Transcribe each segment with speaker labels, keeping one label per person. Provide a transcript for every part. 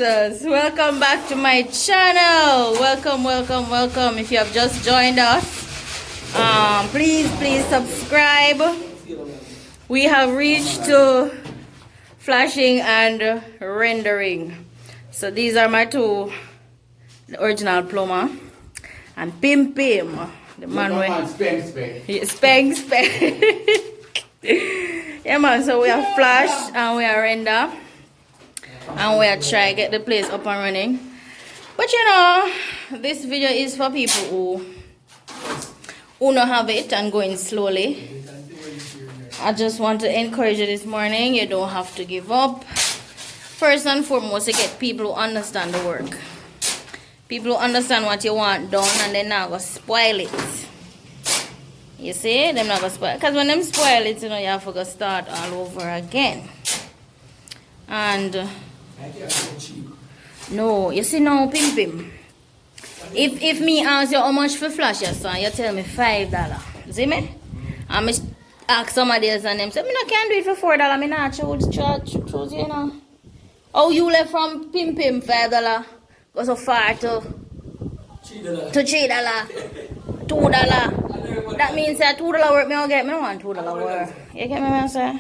Speaker 1: Jesus. Welcome back to my channel. Welcome, welcome, welcome. If you have just joined us, please subscribe. We have reached to flashing and rendering. So these are my two, the original plumber and Pim Pim, the man with Speng. Yeah man, so we have flash and we are render and we are trying to get the place up and running. But you know, this video is for people who don't have it and going slowly. I just want to encourage you this morning, you don't have to give up. First and foremost, to get people who understand the work. People who understand what you want done and they're not going to spoil it. You see, they're not going to spoil it. Because when them spoil it, you know, you have to go start all over again. And no, you see now, Pim Pim. If me ask you how much for flash your son, you tell me $5. See me? And me ask somebody else and them say, I can't do it for $4. I not choose, you know. Oh, you left from Pim Pim $5. Go so far to $3. $2. That means that $2 work me don't get. Me don't want $2 work. You get me what I'm saying?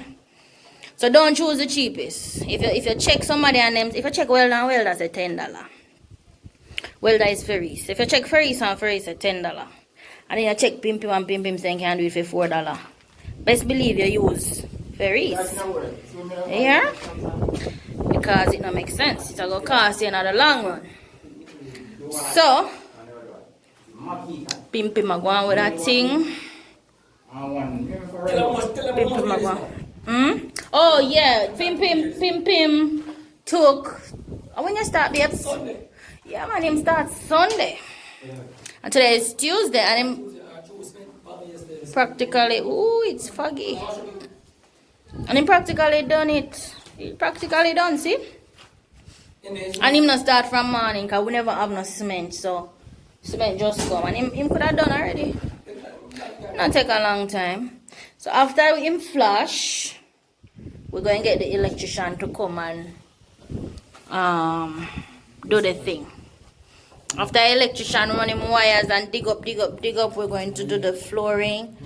Speaker 1: So don't choose the cheapest. If you check somebody and them, if you check welder and welder, say $10. Welder is Ferris. If you check Ferris and Ferris, say $10. And then you check Pim Pim and Pim Pim saying can do it for $4. Best believe you use Ferris. Yeah? Because it don't make sense. It's going to cost you in the long run. So, Pim Pim are going with that thing. Pim Pim are going. Oh yeah, Pim Pim took. When you start, babes? Yeah, my name starts Sunday. And today is Tuesday, and him practically. Ooh, it's foggy. And him practically done it. He practically done, see? And him not start from morning, because we never have no cement, so cement just come. And him could have done already. Not take a long time. So after him flush, we're going to get the electrician to come and do the thing. After the electrician run him wires and dig up, we're going to do the flooring.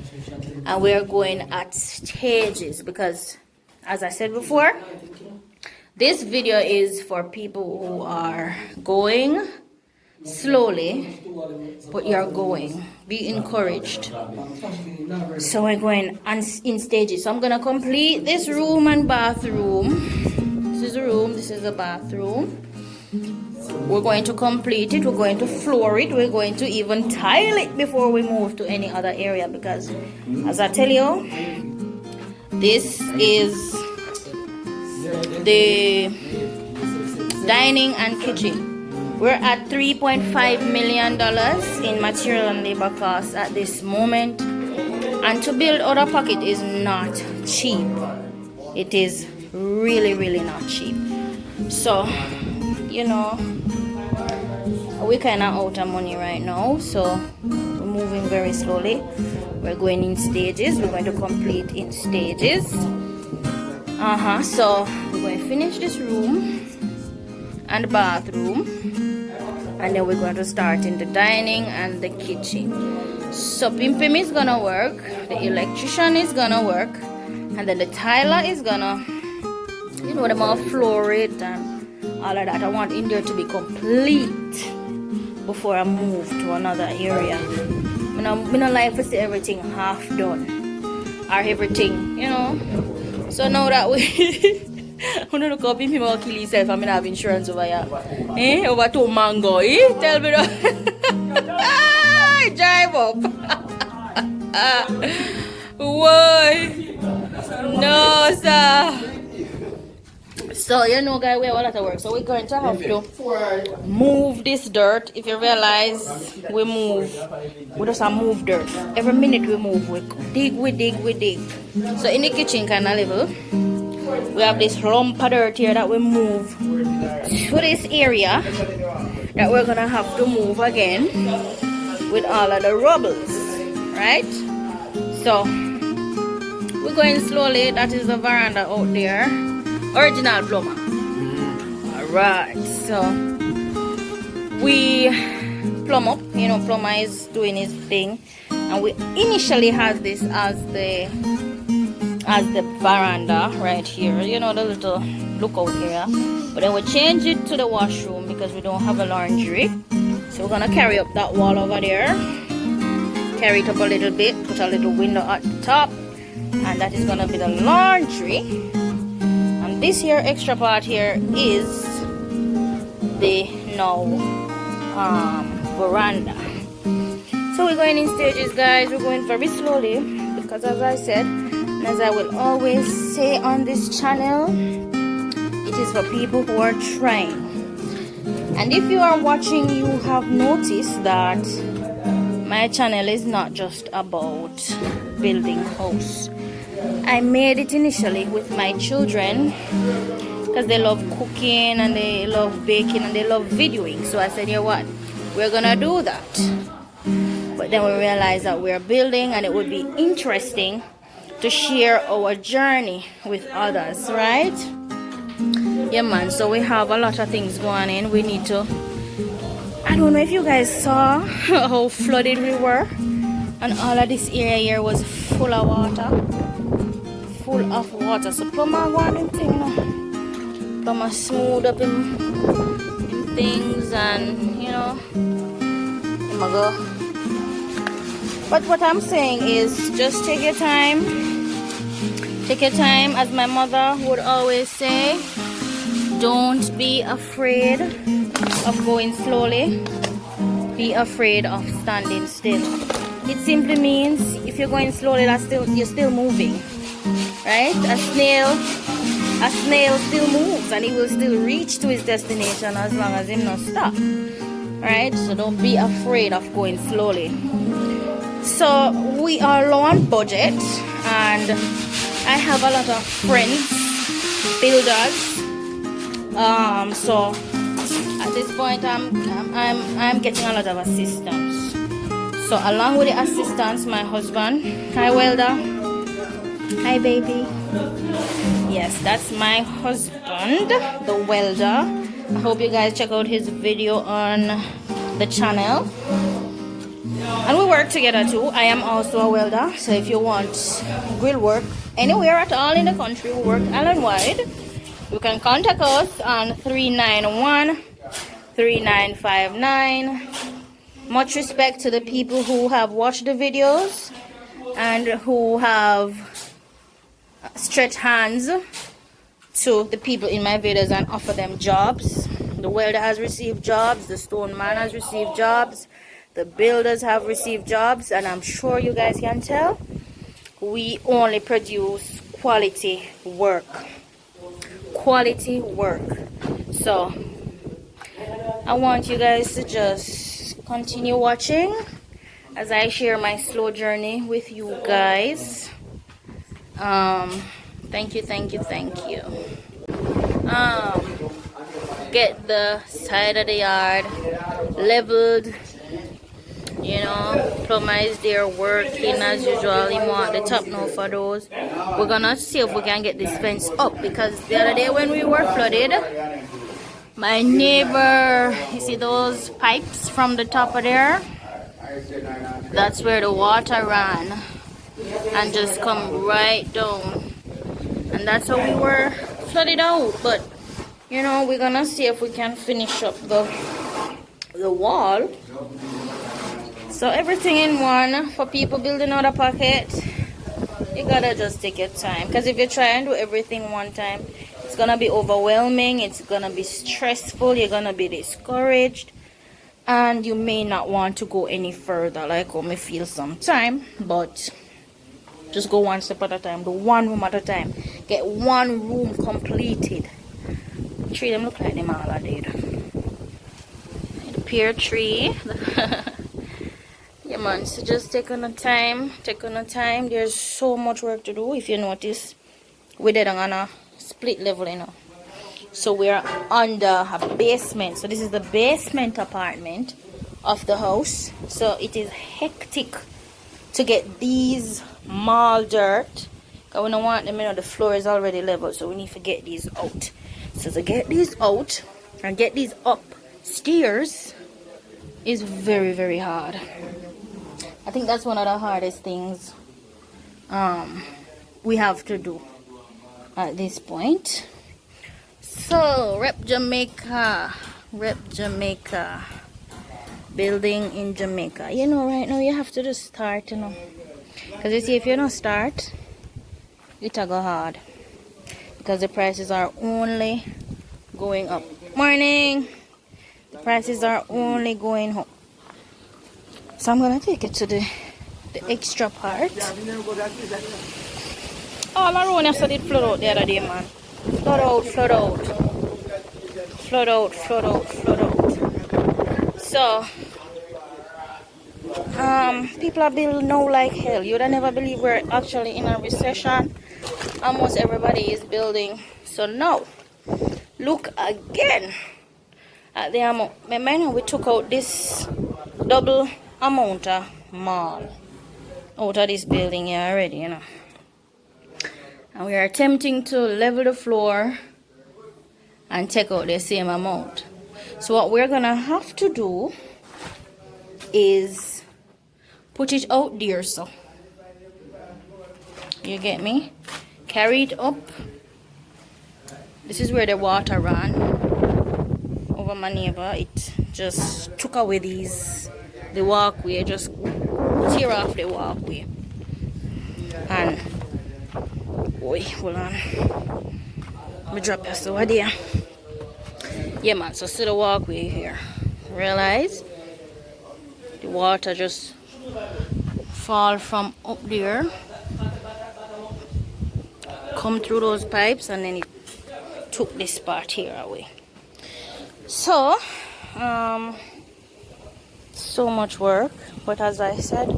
Speaker 1: And we're going at stages because, as I said before, this video is for people who are going slowly, but you're going. Be encouraged. So we're going in stages. So I'm going to complete this room and bathroom. This is a room, this is a bathroom. We're going to complete it. We're going to floor it. We're going to even tile it before we move to any other area. Because, as I tell you, this is the dining and kitchen. We're at $3.5 million in material and labor costs at this moment. And to build out of pocket is not cheap. It is really not cheap. So, you know, we're kind of out of money right now. So, we're moving very slowly. We're going in stages. We're going to complete in stages. So, we're going to finish this room and bathroom. And then we're going to start in the dining and the kitchen. So Pim Pim is gonna work, the electrician is gonna work, and then the tiler is gonna, you know, them all floor it and all of that. I want in there to be complete before I move to another area. I don't like to see everything half done or everything, you know. So now that we I don't look up Pim Pim will kill himself. I mean, I have insurance over here. Over 2 mango. Tell me that. Drive up. Why? No, sir. So, you know, guys, we have a lot of work. So, we're going to have to move this dirt. If you realize, we just move dirt. Every minute we move, we dig. So, in the kitchen kind of level, we have this lump of dirt here that we move to this area that we're gonna have to move again with all of the rubbles, right? So we're going slowly. That is the veranda out there. Original plumber. Right, so we plumb up, you know, plumber is doing his thing, and we initially had this as the veranda right here, you know, the little lookout area, but then we changed it to the washroom because we don't have a laundry. So we're gonna carry up that wall over there, carry it up a little bit, put a little window at the top, and that is gonna be the laundry. And this here extra part here is the veranda. So we're going in stages, guys. We're going very slowly because, as I said, and as I will always say on this channel, it is for people who are trying. And if you are watching, you have noticed that my channel is not just about building house. I made it initially with my children because they love cooking and they love baking and they love videoing. So I said, you know what, we're gonna do that. But then we realized that we're building and it would be interesting to share our journey with others, right? Yeah, man. So we have a lot of things going in. We need to, I don't know if you guys saw how flooded we were, and all of this area here was full of water. So plumber go on him thing now. Plumber smooth up him things, and you know, him a go. But what I'm saying is, just take your time. Take your time, as my mother would always say. Don't be afraid of going slowly. Be afraid of standing still. It simply means if you're going slowly, you're still moving, right? A snail still moves, and he will still reach to his destination as long as him not stop, right? So don't be afraid of going slowly. So we are low on budget, and I have a lot of friends, builders. So at this point, I'm getting a lot of assistance. So along with the assistance, my husband, hi welder, hi baby. Yes, that's my husband, the welder. I hope you guys check out his video on the channel. And we work together too. I am also a welder, so if you want grill work anywhere at all in the country, we work island-wide. You can contact us on 391-3959. Much respect to the people who have watched the videos and who have stretched hands to the people in my videos and offer them jobs. The welder has received jobs, the stone man has received jobs, the builders have received jobs, and I'm sure you guys can tell we only produce quality work. Quality work. So I want you guys to just continue watching as I share my slow journey with you guys. Thank you. Get the side of the yard leveled. You know, plumber is there working as usual. He want the top now for those. We're gonna see if we can get this fence up, because the other day when we were flooded, my neighbor, you see those pipes from the top of there? That's where the water ran and just come right down. And that's how we were flooded out. But you know, we're gonna see if we can finish up the wall. So everything in one. For people building out a pocket, you gotta just take your time, because if you try and do everything one time, it's gonna be overwhelming, it's gonna be stressful, you're gonna be discouraged, and you may not want to go any further, like how me feel sometime. But just go one step at a time, do one room at a time, get one room completed. Tree them look like them all are dead. The pear tree. Yeah, man, so just take on the time. There's so much work to do. If you notice, we're dead on a split level, you know. So we're under a basement. So this is the basement apartment of the house. So it is hectic to get these small dirt, because we don't want them, you know, the floor is already level, so we need to get these out. So to get these out, and get these upstairs is very, very hard. I think that's one of the hardest things we have to do at this point. So rep Jamaica, building in Jamaica. You know, right now you have to just start, you know, because you see, if you don't start, it'll go hard, because the prices are only going up. Morning. The prices are only going up. So I'm gonna take it to the extra part. Oh, my road yesterday did flood out the other day, man. Flood out. So people are building now like hell. You'd never believe we're actually in a recession. Almost everybody is building. So now look again at the amount. Remember, we took out this double amount of mall out of this building here already, you know. And we are attempting to level the floor and take out the same amount. So what we're gonna have to do is put it out there, so you get me? Carry it up. This is where the water ran over my neighbor. It just took away the walkway, just tear off the walkway. And boy, hold on, me drop your so there. Yeah, man, so see the walkway here. Realize the water just fall from up there, come through those pipes, and then it took this part here away. So so much work, but as I said,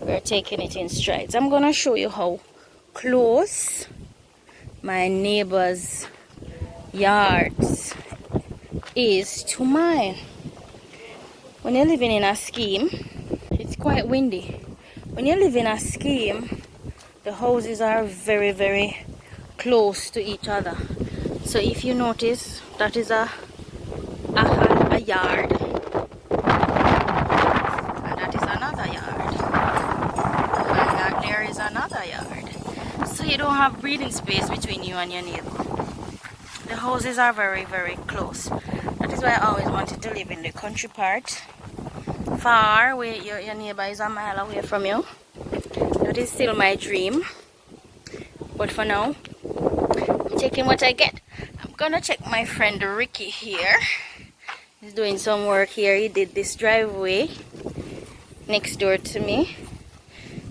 Speaker 1: we're taking it in strides. I'm gonna show you how close my neighbor's yards is to mine. When you're living in a scheme, it's quite windy. When you live in a scheme, the houses are very, very close to each other. So if you notice, that is a yard, and that is another yard, and that there is another yard. So you don't have breathing space between you and your neighbor. The houses are very, very close. That is why I always wanted to live in the country part, far where your neighbor is a mile away from you. That is still my dream, but for now, I'm taking what I get. I'm gonna check my friend Ricky here. He's doing some work here. He did this driveway next door to me.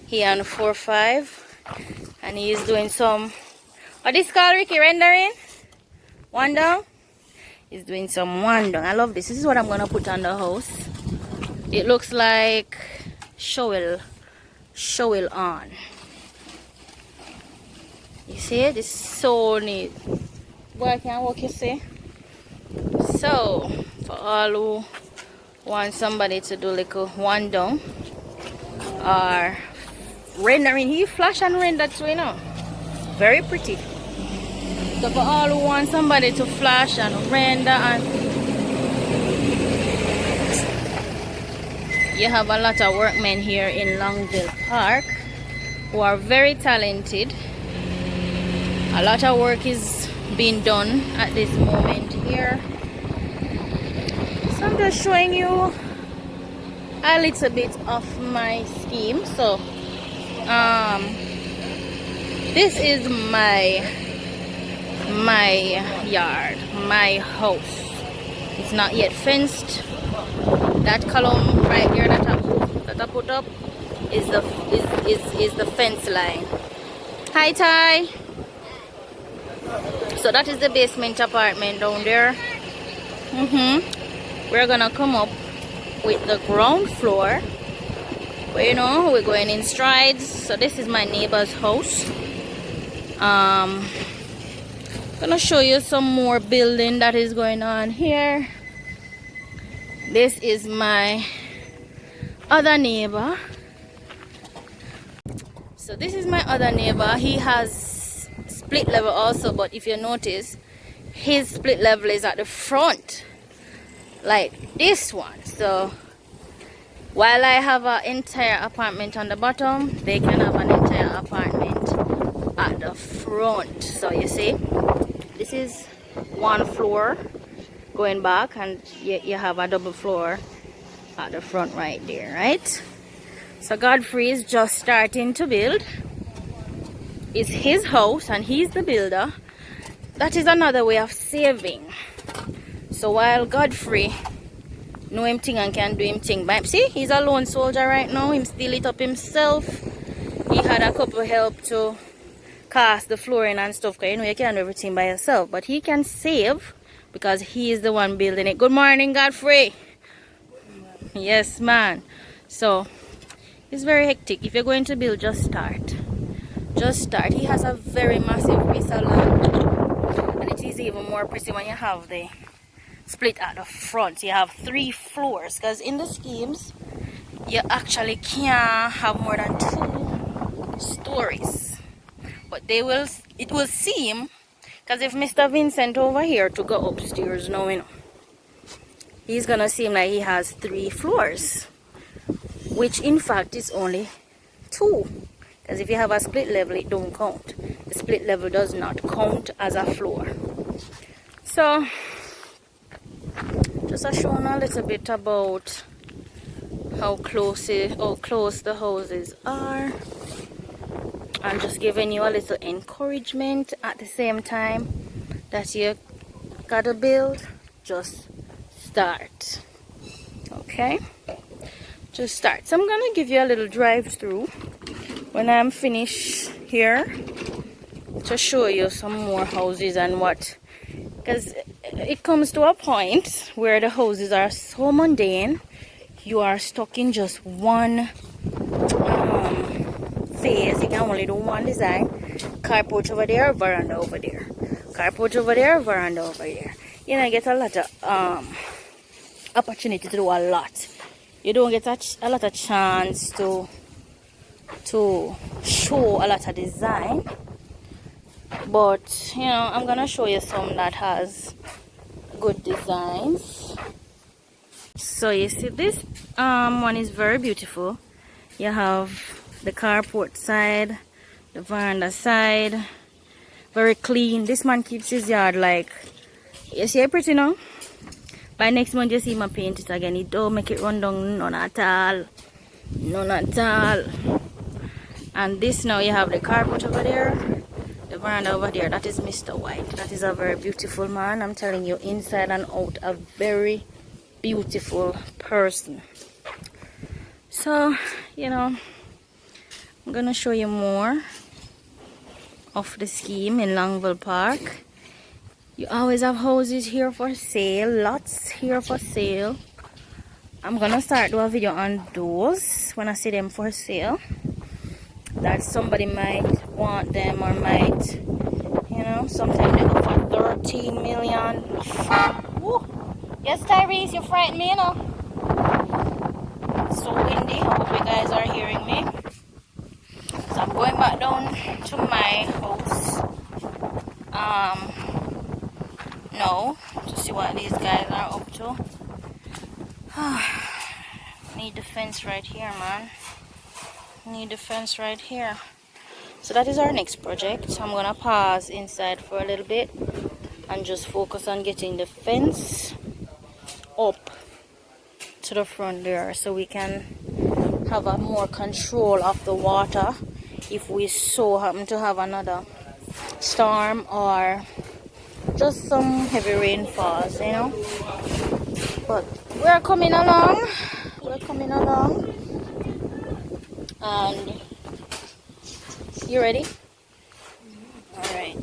Speaker 1: He on 4-5, and he is doing some, what is called, Ricky, rendering? One down? He's doing some one down. I love this. This is what I'm gonna put on the house. It looks like shovel on. You see it? It's so neat. Boy, I can't walk, you see? So for all who want somebody to do like a one down or rendering, he flash and render too, you know. Very pretty. So for all who want somebody to flash and render, and you have a lot of workmen here in Longville Park who are very talented. A lot of work is being done at this moment here. So I'm just showing you a little bit of my scheme. So this is my yard, my house. It's not yet fenced. That column right there that I put up is the fence line. Hi, Ty. So that is the basement apartment down there. We're gonna come up with the ground floor, but you know, we're going in strides. So this is my neighbor's house. Gonna show you some more building that is going on here. This is my other neighbor. So this is my other neighbor. He has split level also, but if you notice, his split level is at the front. like this one. So while I have an entire apartment on the bottom, they can have an entire apartment at the front. So you see, this is one floor going back, and you have a double floor at the front right there, right? So Godfrey is just starting to build. It's his house and he's the builder. That is another way of saving. So while Godfrey know him thing and can do him thing, but see, he's a lone soldier right now. Him steal it up himself. He had a couple help to cast the flooring and stuff, because you know you can't do everything by yourself, but he can save because he is the one building it. Good morning, Godfrey. Yes, man. So it's very hectic. If you're going to build, just start. Just start. He has a very massive piece of land, and it is even more pretty when you have the split at the front. You have 3 floors, because in the schemes you actually can't have more than 2 stories. But it will seem, because if Mr. Vincent over here to go upstairs now, you know, he's gonna seem like he has 3 floors, which in fact is only 2. Because if you have a split level, it don't count. The split level does not count as a floor. So just showing a little bit about how close the houses are, and just giving you a little encouragement at the same time that you gotta build. Just start. Okay, just start. So I'm gonna give you a little drive through when I'm finished here to show you some more houses and what, because it comes to a point where the houses are so mundane, you are stuck in just one phase. You can only do one design. Carport over there, veranda over there. Carport over there, veranda over here. You know, you get a lot of opportunity to do a lot. You don't get a lot of chance to show a lot of design. But you know, I'm gonna show you some that has good designs. So you see, this one is very beautiful. You have the carport side, the veranda side, very clean. This man keeps his yard like, you see it pretty now? By next month you see him paint it again. He don't make it run down none at all. None at all. And this now, you have the carpet over there, the veranda over there. That is Mr. White. That is a very beautiful man. I'm telling you, inside and out, a very beautiful person. So, you know, I'm gonna show you more of the scheme in Longville Park. You always have houses here for sale, lots here for sale. I'm gonna start do a video on those when I see them for sale, that somebody might want them, or might, you know, sometimes they go for 13 million. Woo. Yes, Tyrese, you frightened me, you know. It's so windy. I hope you guys are hearing me. So I'm going back down to my house no, to see what these guys are up to. Need the fence right here, man. Need the fence right here. So that is our next project. So I'm gonna pause inside for a little bit and just focus on getting the fence up to the front there, so we can have a more control of the water if we so happen to have another storm or just some heavy rainfalls, you know. But we're coming along. We're coming along. And you ready? All right.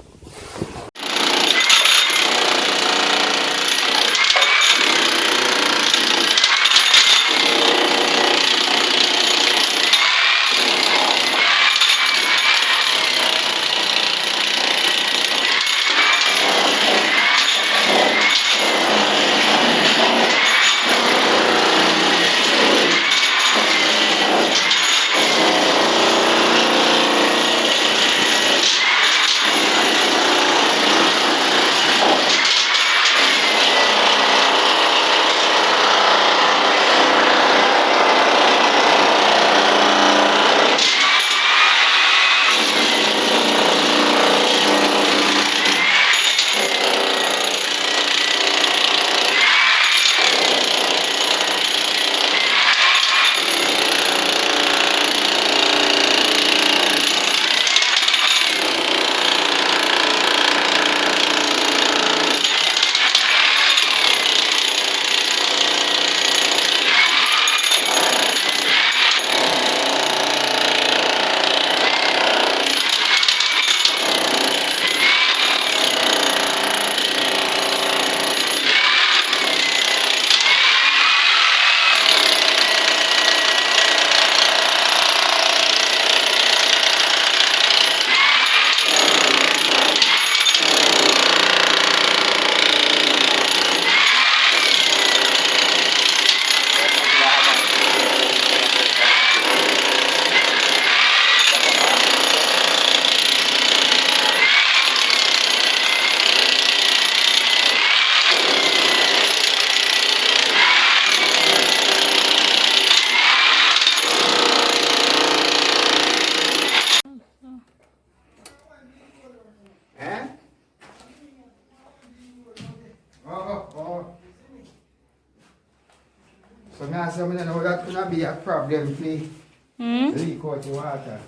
Speaker 2: So I say, I know that could be a problem for leak out the water.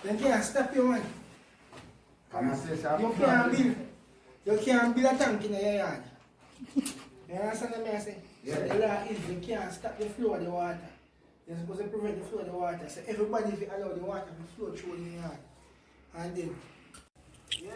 Speaker 3: They can't stop you, man. You can't build a tank in your yard. You understand what I say?
Speaker 2: Yeah.
Speaker 3: So the law is you can't stop the flow of the water. You're supposed to prevent the flow of the water. So everybody, if you allow the water to flow through the yard. And then, yeah.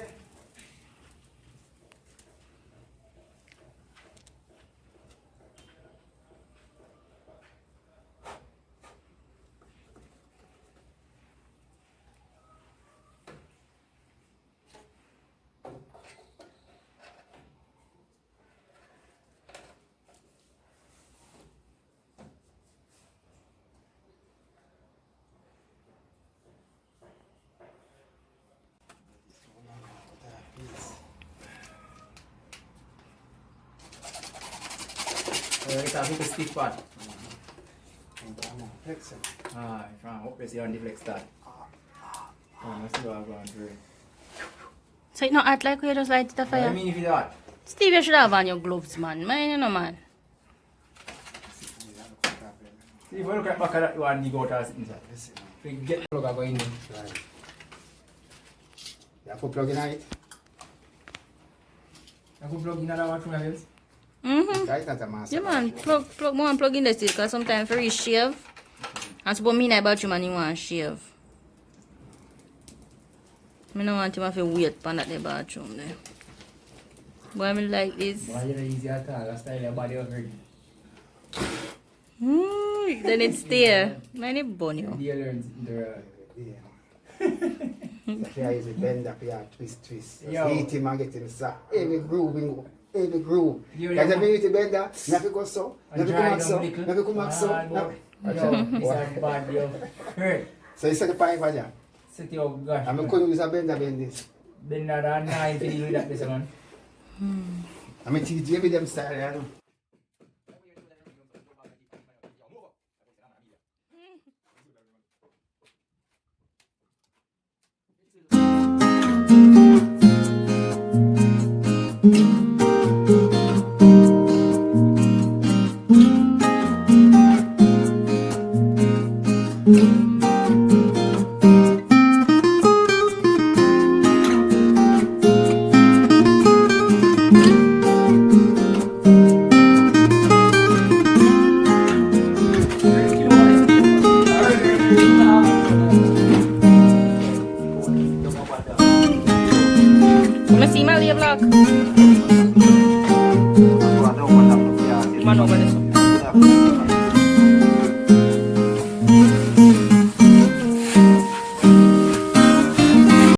Speaker 4: It's a bit stiff part.
Speaker 2: Flex it.
Speaker 4: Ah, if I hope you on the flex that. Let's see what I'm going through.
Speaker 1: So it's not hot like we just light it a
Speaker 4: I
Speaker 1: fire.
Speaker 4: mean, if it's hot.
Speaker 1: Steve, you should have on your gloves, man. Mine, you know, man.
Speaker 4: See, if you look at back of that, you want to go to us inside. We get the plug going in.
Speaker 2: Right. You have to plug in it.
Speaker 4: I could plug in another one from my bills.
Speaker 2: Right, that's a master.
Speaker 1: Yeah, man. Plug more and plug in the still, because sometimes for you shave. And suppose me in about you, man, you want to shave. I don't want him to have to wait for that the bathroom there. Boy, I like this.
Speaker 4: Why you easy at all? That's style your body over.
Speaker 1: Then it's there. Mine is bunny.
Speaker 4: Dear learns the
Speaker 2: So here is a bend up here, twist. Just
Speaker 4: Yo.
Speaker 2: hit him and get him so every groove. Every groove.
Speaker 4: You
Speaker 2: Because
Speaker 4: know-
Speaker 2: if you hit the bender, never go so, never come back so, never come back so.
Speaker 4: Yo, it's a bad, yo. Hurt.
Speaker 2: So you set the pipe for that.
Speaker 4: Sit your gosh.
Speaker 2: And I could use a bender bend this.
Speaker 4: Bend that and nine to deal with that, this man.
Speaker 2: I mean, teach you them style, you know.
Speaker 1: Come see my little vlog. Man over this one.